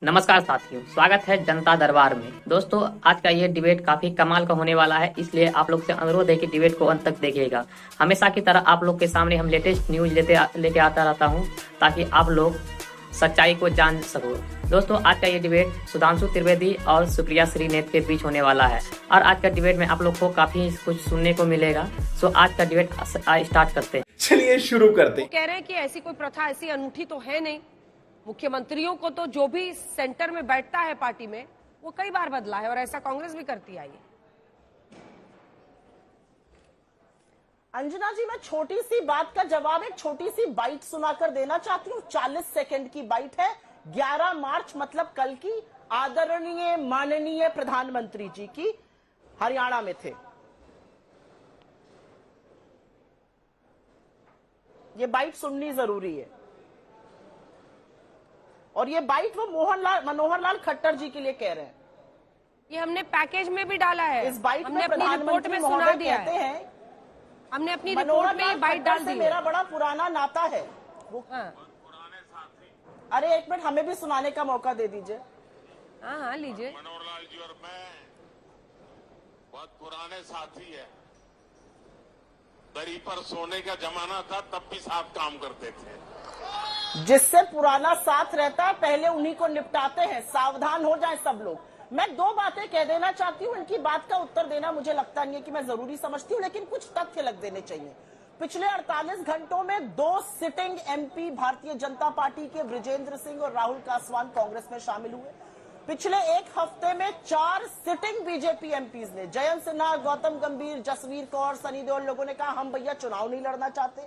नमस्कार साथियों, स्वागत है जनता दरबार में। दोस्तों, आज का ये डिबेट काफी कमाल का होने वाला है, इसलिए आप लोग से अनुरोध है कि डिबेट को अंत तक देखिएगा। हमेशा की तरह आप लोग के सामने हम लेटेस्ट न्यूज लेके आता रहता हूँ, ताकि आप लोग सच्चाई को जान सको। दोस्तों, आज का ये डिबेट सुधांशु त्रिवेदी और सुप्रिया श्रीनेत के बीच होने वाला है, और आज का डिबेट में आप लोग को काफी कुछ सुनने को मिलेगा। सो आज का डिबेट स्टार्ट करते हैं। चलिए शुरू करते हैं। कह रहे हैं कि ऐसी कोई प्रथा ऐसी अनूठी तो है नहीं। मुख्यमंत्रियों को तो जो भी सेंटर में बैठता है पार्टी में, वो कई बार बदला है, और ऐसा कांग्रेस भी करती आई है। अंजना जी, मैं छोटी सी बात का जवाब एक छोटी सी बाइट सुनाकर देना चाहती हूँ। 40 सेकंड की बाइट है। 11 मार्च मतलब कल की, आदरणीय माननीय प्रधानमंत्री जी की हरियाणा में थे। ये बाइट सुननी जरूरी है, और ये बाइट वो मनोहर लाल खट्टर जी के लिए कह रहे हैं। ये हमने पैकेज में भी डाला है। इस बाइट हमने में अपनी रिपोर्ट में सुना दिया कहते हैं, हमने अपनी रिपोर्ट में ये बाइट डाल दी है। मेरा बड़ा पुराना नाता है वो। हाँ। अरे एक मिनट, हमें भी सुनाने का मौका दे दीजिए। हाँ, लीजिए। मनोहर लाल जी और मैं बहुत पुराने साथी है। दरी पर सोने का जमाना था, तब भी साथ काम करते थे। जिससे पुराना साथ रहता है, पहले उन्हीं को निपटाते हैं। सावधान हो जाएं सब लोग। मैं दो बातें कह देना चाहती हूँ। इनकी बात का उत्तर देना मुझे लगता नहीं है कि मैं जरूरी समझती हूँ, लेकिन कुछ तथ्य लग देने चाहिए। पिछले 48 घंटों में 2 sitting MP Bharatiya Janata party के बृजेंद्र सिंह और राहुल कासवान कांग्रेस में शामिल हुए। पिछले एक हफ्ते में 4 सिटिंग बीजेपी एमपीज ने, जयंत सिन्हा, गौतम गंभीर, जसवीर कौर, सनी देओल, लोगों ने कहा हम भैया चुनाव नहीं लड़ना चाहते।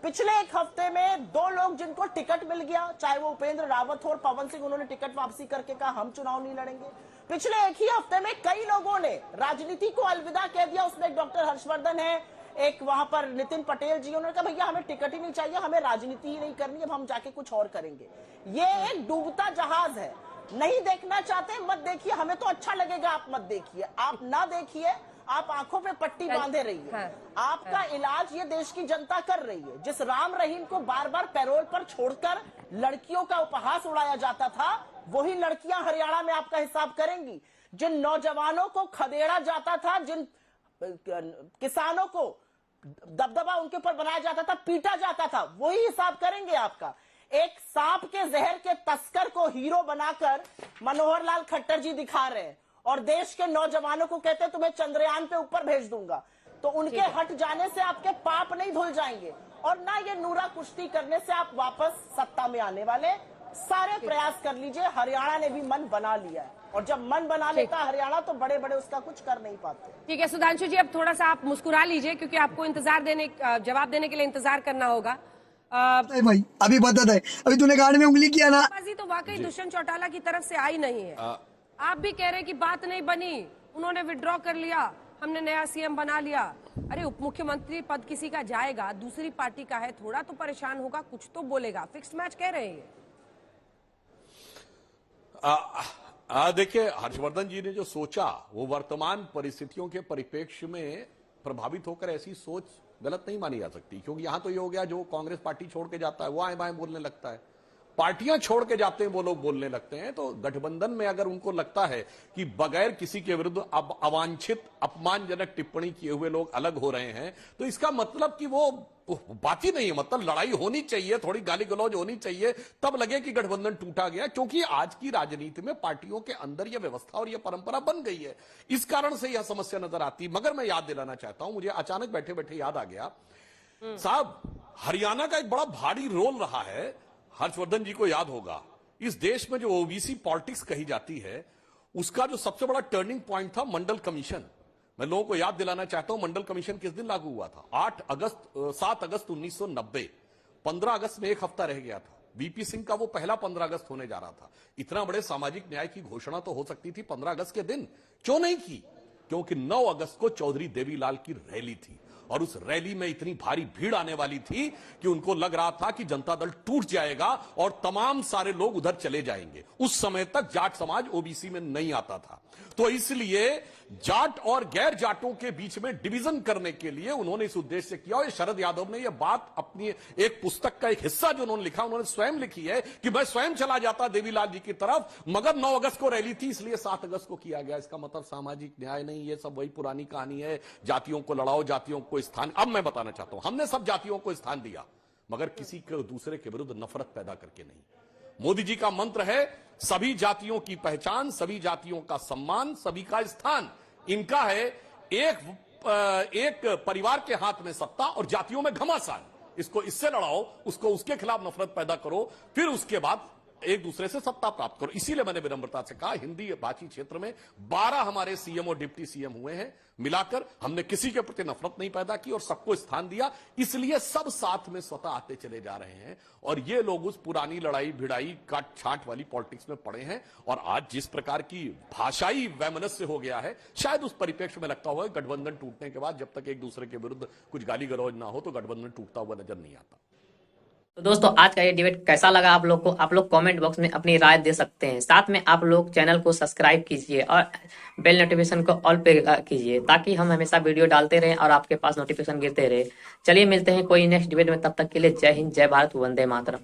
पिछले एक हफ्ते में 2 लोग जिनको टिकट मिल गया, चाहे वो उपेंद्र रावत हो और पवन सिंह, उन्होंने टिकट वापसी करके कहा हम चुनाव नहीं लड़ेंगे। पिछले एक ही हफ्ते में कई लोगों ने राजनीति को अलविदा कह दिया। उसमें एक डॉक्टर हर्षवर्धन है, एक वहां पर नितिन पटेल जी, उन्होंने कहा भैया हमें टिकट ही नहीं चाहिए, हमें राजनीति ही नहीं करनी, अब हम जाके कुछ और करेंगे। ये एक डूबता जहाज है। नहीं देखना चाहते मत देखिए, हमें तो अच्छा लगेगा आप मत देखिए। आप ना देखिए, आप आंखों पे पट्टी बांधे रहिए। आपका इलाज ये देश की जनता कर रही है। जिस राम रहीम को बार बार पैरोल पर छोड़कर लड़कियों का उपहास उड़ाया जाता था, वही लड़कियां हरियाणा में आपका हिसाब करेंगी। जिन नौजवानों को खदेड़ा जाता था, जिन किसानों को दबदबा उनके ऊपर बनाया जाता था, पीटा जाता था, वही हिसाब करेंगे आपका। एक सांप के जहर के तस्कर को हीरो बनाकर मनोहर लाल खट्टर जी दिखा रहे हैं, और देश के नौजवानों को कहते हैं तुम्हें चंद्रयान पे ऊपर भेज दूंगा। तो उनके हट जाने से आपके पाप नहीं धुल जाएंगे, और ना ये नूरा कुश्ती करने से आप वापस सत्ता में आने वाले। सारे प्रयास कर लीजिए, हरियाणा ने भी मन बना लिया है, और जब मन बना लेता हरियाणा तो बड़े बड़े उसका कुछ कर नहीं पाते। ठीक है सुधांशु जी, अब थोड़ा सा आप मुस्कुरा लीजिए, क्योंकि आपको जवाब देने के लिए इंतजार करना होगा। भाई अभी बता दे, अभी तूने गाड़ी में उंगली किया ना। तो वाकई दुष्यंत चौटाला की तरफ से आई नहीं है। आप भी कह रहे हैं कि बात नहीं बनी, उन्होंने विड्रॉ कर लिया, हमने नया सीएम बना लिया। अरे उप मुख्यमंत्री पद किसी का जाएगा, दूसरी पार्टी का है, थोड़ा तो परेशान होगा, कुछ तो बोलेगा। फिक्स्ड मैच कह रहे हैं। देखिए, हर्षवर्धन जी ने जो सोचा वो वर्तमान परिस्थितियों के परिप्रेक्ष्य में प्रभावित होकर ऐसी सोच गलत नहीं मानी जा सकती, क्योंकि यहां तो ये हो गया जो कांग्रेस पार्टी छोड़ के जाता है वो आए बाएं बोलने लगता है, पार्टियां छोड़ के जाते हैं वो लोग बोलने लगते हैं। तो गठबंधन में अगर उनको लगता है कि बगैर किसी के विरुद्ध अब अवांछित अपमानजनक टिप्पणी किए हुए लोग अलग हो रहे हैं, तो इसका मतलब कि वो बात ही नहीं है। मतलब लड़ाई होनी चाहिए, थोड़ी गाली गलौज होनी चाहिए, तब लगे कि गठबंधन टूटा गया, क्योंकि आज की राजनीति में पार्टियों के अंदर यह व्यवस्था और यह परंपरा बन गई है। इस कारण से यह समस्या नजर आती। मगर मैं याद दिलाना चाहता हूं, मुझे अचानक बैठे बैठे याद आ गया साहब, हरियाणा का एक बड़ा भारी रोल रहा है। हर्षवर्धन जी को याद होगा, इस देश में जो ओबीसी पॉलिटिक्स कही जाती है, उसका जो सबसे बड़ा टर्निंग पॉइंट था मंडल कमीशन। मैं लोगों को याद दिलाना चाहता हूं, मंडल कमीशन किस दिन लागू हुआ था? 7 अगस्त 1990। 15 अगस्त में एक हफ्ता रह गया था। वीपी सिंह का वो पहला 15 अगस्त होने जा रहा था। इतना बड़े सामाजिक न्याय की घोषणा तो हो सकती थी 15 अगस्त के दिन, क्यों नहीं की? क्योंकि 9 अगस्त को चौधरी देवीलाल की रैली थी, और उस रैली में इतनी भारी भीड़ आने वाली थी कि उनको लग रहा था कि जनता दल टूट जाएगा और तमाम सारे लोग उधर चले जाएंगे। उस समय तक जाट समाज ओबीसी में नहीं आता था, तो इसलिए जाट और गैर जाटों के बीच में डिवीजन करने के लिए उन्होंने इस उद्देश्य से किया। और शरद यादव ने यह बात अपनी एक पुस्तक का एक हिस्सा जो उन्होंने लिखा, उन्होंने स्वयं लिखी है कि मैं स्वयं चला जाता देवीलाल जी की तरफ, मगर 9 अगस्त को रैली थी इसलिए 7 अगस्त को किया गया। इसका मतलब सामाजिक न्याय नहीं, ये सब वही पुरानी कहानी है, जातियों को लड़ाओ, जातियों को स्थान। अब मैं बताना चाहता हूं, हमने सब जातियों को स्थान दिया, मगर किसी के दूसरे के विरुद्ध नफरत पैदा करके नहीं। मोदी जी का मंत्र है सभी जातियों की पहचान, सभी जातियों का सम्मान, सभी का स्थान। इनका है एक परिवार के हाथ में सत्ता और जातियों में घमासान। इसको इससे लड़ाओ, उसको उसके खिलाफ नफरत पैदा करो, फिर उसके बाद एक दूसरे से सत्ता प्राप्त करो। इसीलिए मैंने विनम्रता से कहा, हिंदी भाषी क्षेत्र में 12 हमारे सीएम और डिप्टी सीएम हुए हैं मिलाकर, हमने किसी के प्रति नफरत नहीं पैदा की और सबको स्थान दिया। इसलिए सब साथ में स्वतः आते चले जा रहे हैं और ये लोग उस पुरानी लड़ाई भिड़ाई काट छाट वाली पॉलिटिक्स में पड़े हैं। और आज जिस प्रकार की भाषाई वैमनस्य हो गया है, शायद उस परिप्रेक्ष्य में लगता हुआ गठबंधन टूटने के बाद जब तक एक दूसरे के विरुद्ध कुछ गाली गलौज ना हो तो गठबंधन टूटता हुआ नजर नहीं आता। तो दोस्तों आज का ये डिबेट कैसा लगा आप लोग को, आप लोग कमेंट बॉक्स में अपनी राय दे सकते हैं। साथ में आप लोग चैनल को सब्सक्राइब कीजिए और बेल नोटिफिकेशन को ऑल पे कीजिए ताकि हम हमेशा वीडियो डालते रहें और आपके पास नोटिफिकेशन गिरते रहे। चलिए मिलते हैं कोई नेक्स्ट डिबेट में, तब तक के लिए जय हिंद, जय भारत, वंदे मातरम।